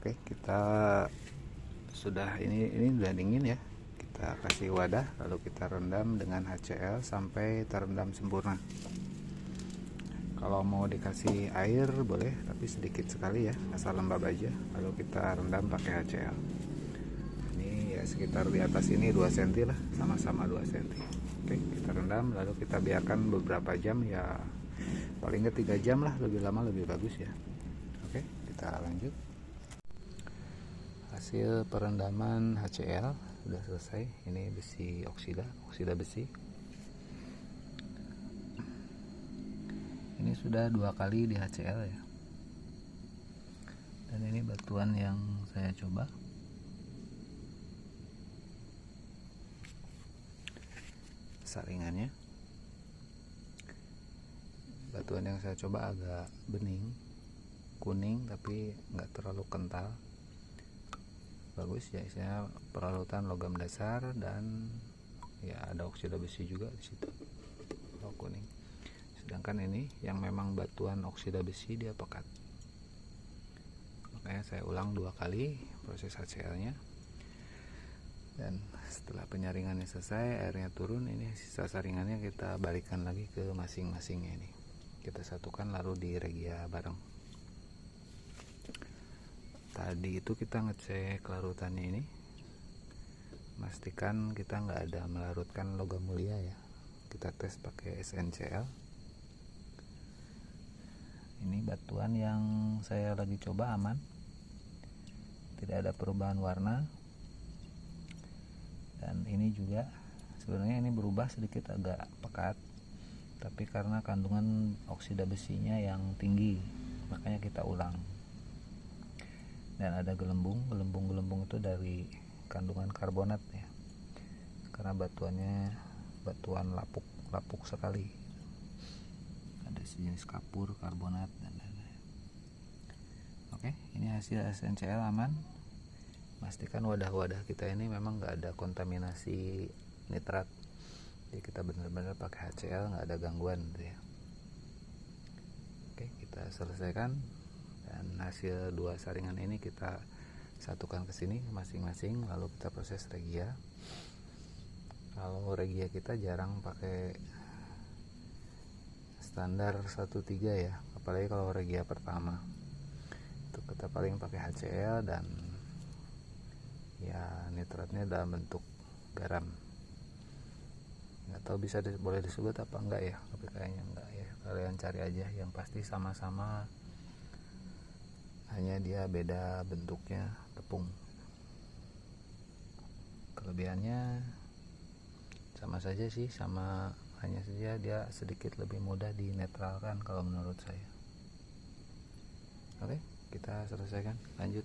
Oke, kita sudah ini udah dingin ya. Kita kasih wadah lalu kita rendam dengan HCl sampai terendam sempurna. Kalau mau dikasih air boleh, tapi sedikit sekali ya, asal lembab aja. Lalu kita rendam pakai HCl. Ini ya sekitar di atas ini 2 cm lah, sama-sama 2 cm. Oke, kita rendam lalu kita biarkan beberapa jam ya, paling nggak 3 jam lah, lebih lama lebih bagus ya. Oke, kita lanjut. Hasil perendaman HCl sudah selesai. Ini besi oksida besi. Ini sudah 2 kali di HCl ya. Dan ini batuan yang saya coba. Saringannya. Batuan yang saya coba agak bening, kuning tapi nggak terlalu kental. Bagus ya, isinya peralutan logam dasar dan ya ada oksida besi juga di situ. Kuning. Sedangkan ini yang memang batuan oksida besi dia pekat. Makanya saya ulang 2 kali proses HCl-nya. Dan setelah penyaringannya selesai, airnya turun, ini sisa saringannya kita balikan lagi ke masing-masingnya ini. Kita satukan lalu di regia bareng. Tadi itu kita ngecek larutannya ini, pastikan kita nggak ada melarutkan logam mulia ya. Kita tes pakai SNCl. Ini batuan yang saya lagi coba aman, tidak ada perubahan warna. Dan ini juga sebenarnya ini berubah sedikit agak pekat, tapi karena kandungan oksida besinya yang tinggi makanya kita ulang. Dan ada gelembung itu dari kandungan karbonat ya, karena batuannya batuan lapuk sekali, ada sejenis kapur, karbonat dan lain-lain. Oke, ini hasil SNCl aman. Pastikan wadah-wadah kita ini memang nggak ada kontaminasi nitrat, jadi kita benar-benar pakai HCl, nggak ada gangguan gitu ya. Oke, kita selesaikan. Dan hasil 2 saringan ini kita satukan ke sini masing-masing, lalu kita proses regia. Kalau regia kita jarang pakai standar 1,3 ya, apalagi kalau regia pertama. Itu kita paling pakai HCl dan ya nitratnya dalam bentuk garam. Nggak tahu boleh disebut apa enggak ya, tapi kayaknya enggak ya. Kalian cari aja, yang pasti sama-sama, hanya dia beda bentuknya tepung. Kelebihannya sama saja sih, hanya saja dia sedikit lebih mudah dinetralkan kalau menurut saya. Oke, kita selesaikan, lanjut.